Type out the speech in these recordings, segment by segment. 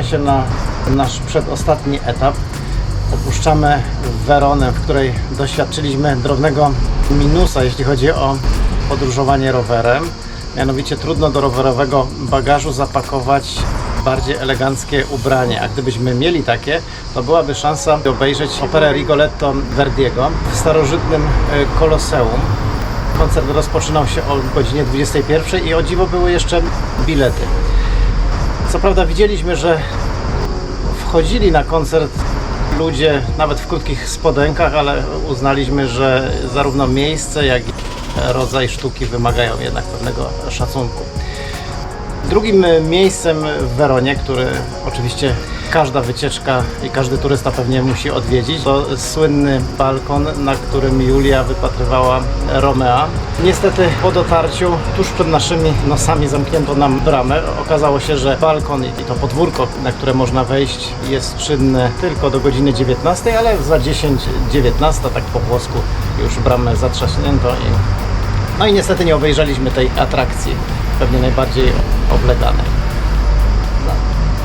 Szykujemy się na nasz przedostatni etap. Opuszczamy Weronę, w której doświadczyliśmy drobnego minusa, jeśli chodzi o podróżowanie rowerem. Mianowicie trudno do rowerowego bagażu zapakować bardziej eleganckie ubranie, a gdybyśmy mieli takie, to byłaby szansa obejrzeć operę Rigoletto Verdiego w starożytnym Koloseum. Koncert rozpoczynał się o godzinie 21 i o dziwo były jeszcze bilety. Co prawda widzieliśmy, że wchodzili na koncert ludzie nawet w krótkich spodenkach, ale uznaliśmy, że zarówno miejsce, jak i rodzaj sztuki wymagają jednak pewnego szacunku. Drugim miejscem w Weronie, który oczywiście każda wycieczka i każdy turysta pewnie musi odwiedzić, to słynny balkon, na którym Julia wypatrywała Romea. Niestety po dotarciu tuż przed naszymi nosami zamknięto nam bramę. Okazało się, że balkon i to podwórko, na które można wejść, jest czynne tylko do godziny 19, ale za 10-19, tak po włosku, już bramę zatrzaśnięto no i niestety nie obejrzeliśmy tej atrakcji, pewnie najbardziej obleganej. No,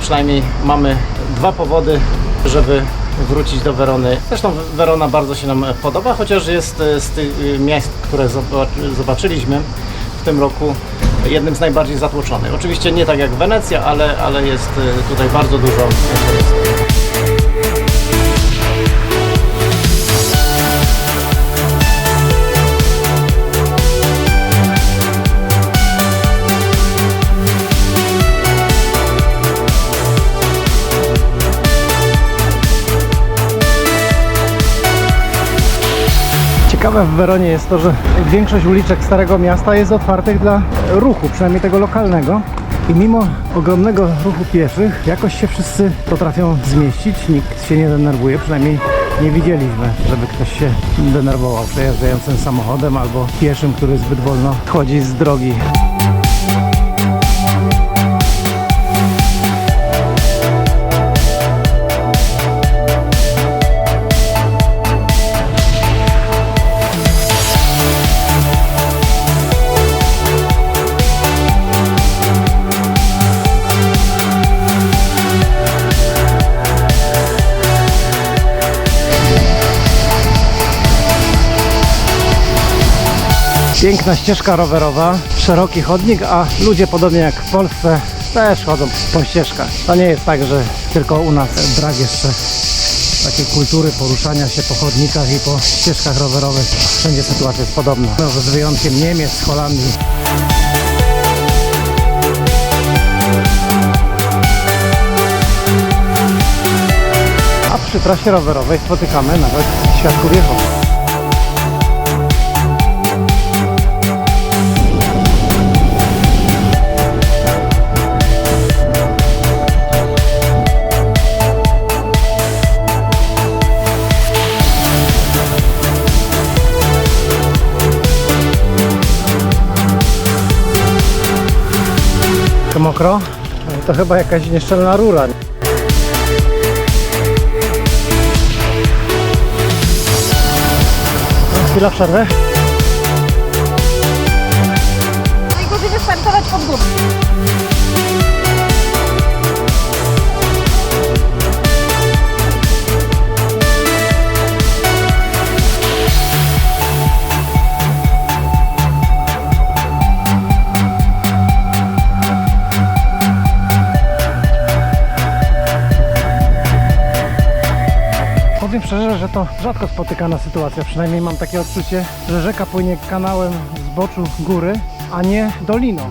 przynajmniej mamy dwa powody, żeby wrócić do Werony. Zresztą Werona bardzo się nam podoba, chociaż jest z tych miast, które zobaczyliśmy w tym roku, jednym z najbardziej zatłoczonych. Oczywiście nie tak jak Wenecja, ale jest tutaj bardzo dużo turystów. Ciekawe w Weronie jest to, że większość uliczek Starego Miasta jest otwartych dla ruchu, przynajmniej tego lokalnego. I mimo ogromnego ruchu pieszych, jakoś się wszyscy potrafią zmieścić, nikt się nie denerwuje, przynajmniej nie widzieliśmy, żeby ktoś się denerwował przejeżdżającym samochodem albo pieszym, który zbyt wolno chodzi z drogi. Piękna ścieżka rowerowa, szeroki chodnik, a ludzie podobnie jak w Polsce też chodzą po ścieżkach. To nie jest tak, że tylko u nas brak jeszcze takiej kultury poruszania się po chodnikach i po ścieżkach rowerowych. Wszędzie sytuacja jest podobna, może z wyjątkiem Niemiec, Holandii. A przy trasie rowerowej spotykamy nawet świadków Jehowy. To mokro? To chyba jakaś nieszczelna rura. Chwila przerwy. Najgorzej wystartować pod górę. Powiem szczerze, że to rzadko spotykana sytuacja, przynajmniej mam takie odczucie, że rzeka płynie kanałem w zboczu góry, a nie doliną.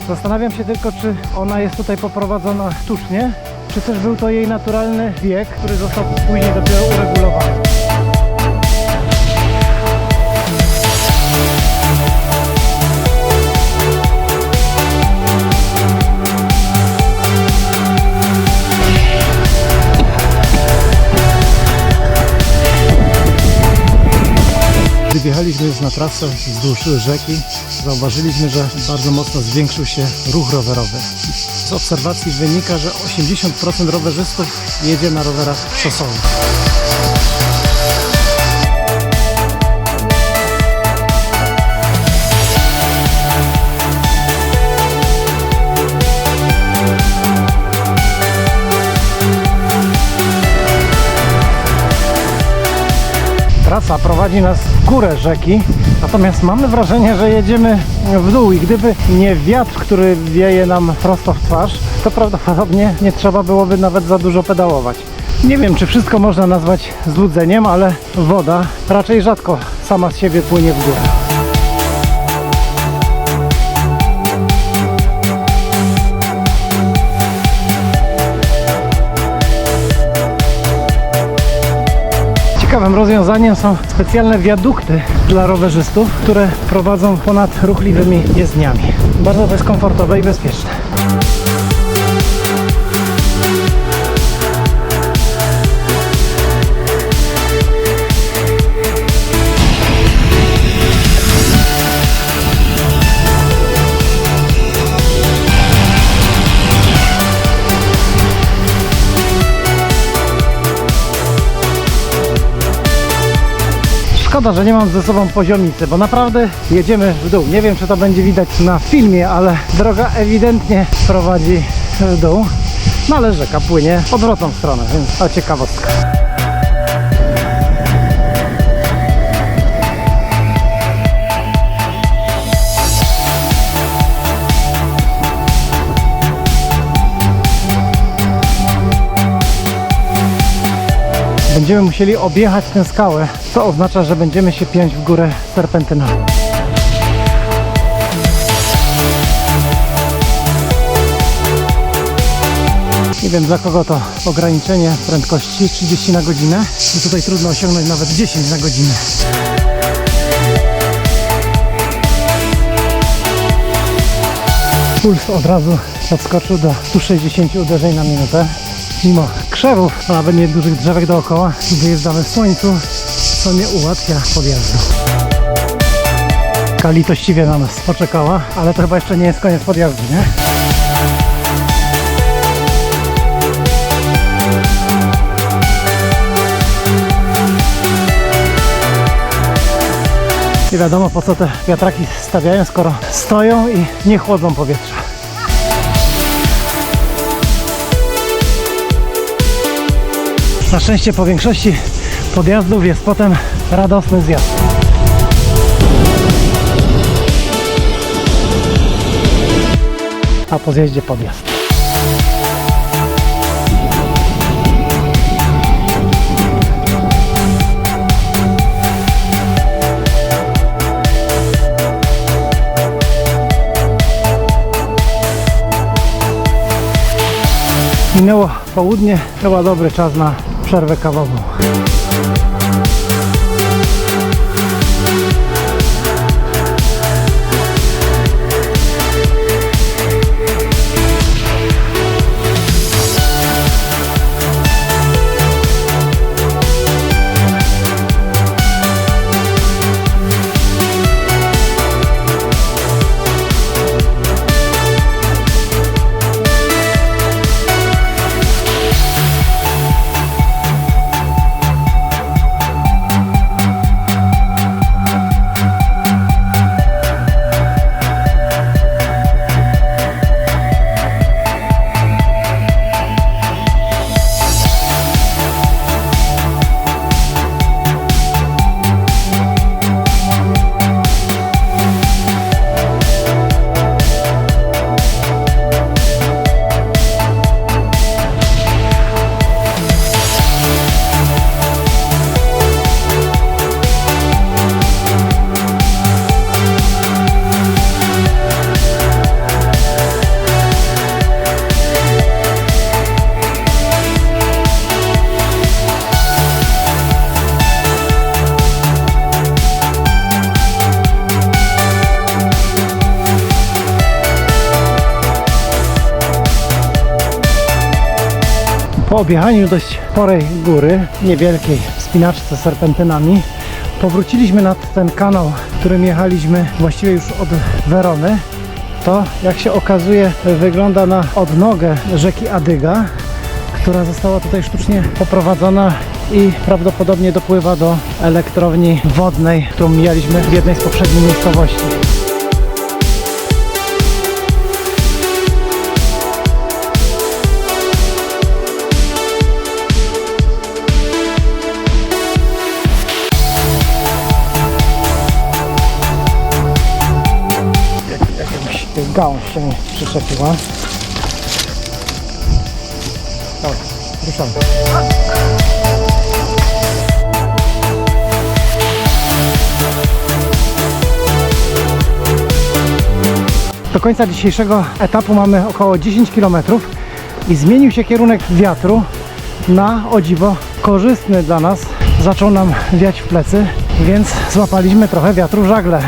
Zastanawiam się tylko, czy ona jest tutaj poprowadzona sztucznie, czy też był to jej naturalny bieg, który został później dopiero uregulowany. Gdy wjechaliśmy już na trasę wzdłuż rzeki, zauważyliśmy, że bardzo mocno zwiększył się ruch rowerowy. Z obserwacji wynika, że 80% rowerzystów jedzie na rowerach szosowych. trasa prowadzi nas w górę rzeki, natomiast mamy wrażenie, że jedziemy w dół i gdyby nie wiatr, który wieje nam prosto w twarz, to prawdopodobnie nie trzeba byłoby nawet za dużo pedałować. Nie wiem, czy wszystko można nazwać złudzeniem, ale woda raczej rzadko sama z siebie płynie w górę. Ciekawym rozwiązaniem są specjalne wiadukty dla rowerzystów, które prowadzą ponad ruchliwymi jezdniami. Bardzo to jest komfortowe i bezpieczne. Szkoda, że nie mam ze sobą poziomicy, bo naprawdę jedziemy w dół. Nie wiem, czy to będzie widać na filmie, ale droga ewidentnie prowadzi w dół. No ale rzeka płynie w odwrotną stronę, więc to ciekawostka. Będziemy musieli objechać tę skałę, co oznacza, że będziemy się piąć w górę serpentyną. Nie wiem, dla kogo to ograniczenie prędkości 30 na godzinę i tutaj trudno osiągnąć nawet 10 na godzinę. Puls od razu podskoczył do 160 uderzeń na minutę. Mimo krzewów, a nawet nie dużych drzewek dookoła, wyjeżdżamy w słońcu, co nie ułatwia podjazdu. Taka litościwie na nas poczekała, ale to chyba jeszcze nie jest koniec podjazdu, nie? Nie wiadomo, po co te wiatraki stawiają, skoro stoją i nie chłodzą powietrza. Na szczęście po większości podjazdów jest potem radosny zjazd. A po zjeździe podjazd. Minęło południe, chyba dobry czas na przerwę kawową. Po objechaniu dość sporej góry, niewielkiej wspinaczce z serpentynami, powróciliśmy nad ten kanał, którym jechaliśmy właściwie już od Werony. To, jak się okazuje, wygląda na odnogę rzeki Adyga, która została tutaj sztucznie poprowadzona i prawdopodobnie dopływa do elektrowni wodnej, którą mijaliśmy w jednej z poprzednich miejscowości. Gałąź się mi przyczepiła. Dobra, ruszamy. Do końca dzisiejszego etapu mamy około 10 km i zmienił się kierunek wiatru na, o dziwo, korzystny dla nas. Zaczął nam wiać w plecy, więc złapaliśmy trochę wiatru w żagle.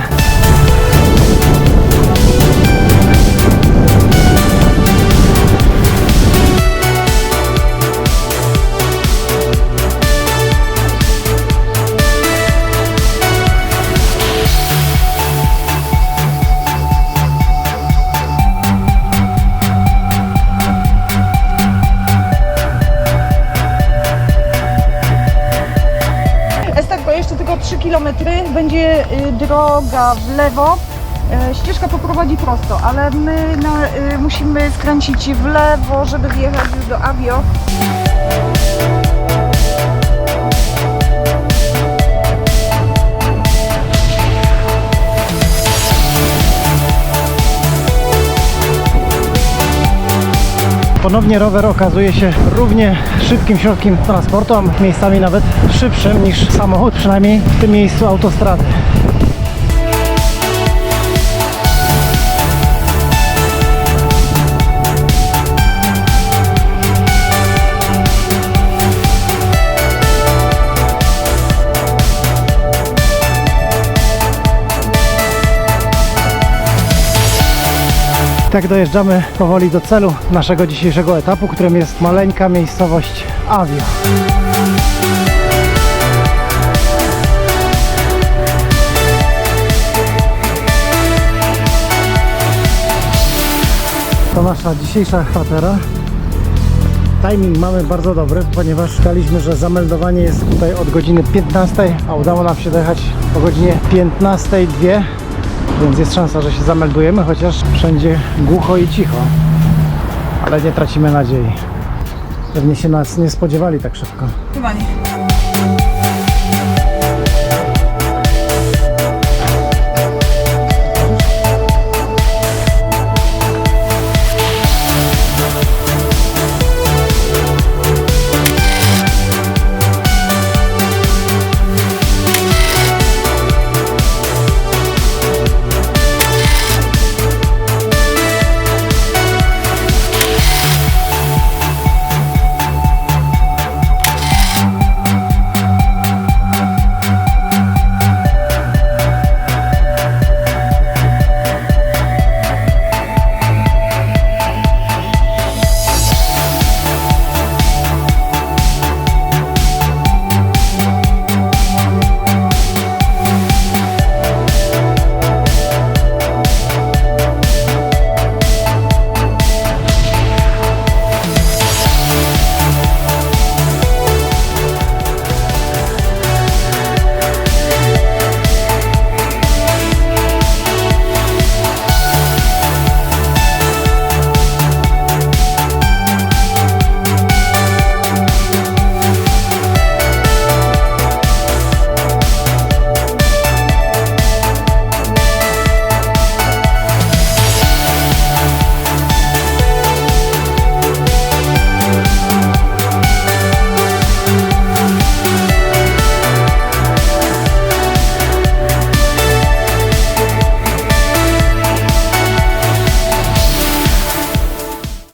Esterko, jeszcze tylko 3 km, będzie droga w lewo, ścieżka poprowadzi prosto, ale my musimy skręcić w lewo, żeby wjechać już do Avio. Ponownie rower okazuje się równie szybkim środkiem transportu, a miejscami nawet szybszym niż samochód, przynajmniej w tym miejscu autostrady. Tak dojeżdżamy powoli do celu naszego dzisiejszego etapu, którym jest maleńka miejscowość Avio. To nasza dzisiejsza kwatera. Timing mamy bardzo dobry, ponieważ daliśmy, że zameldowanie jest tutaj od godziny 15, a udało nam się dojechać o godzinie 15:02. Więc jest szansa, że się zameldujemy, chociaż wszędzie głucho i cicho. Ale nie tracimy nadziei. Pewnie się nas nie spodziewali tak szybko. Chyba nie.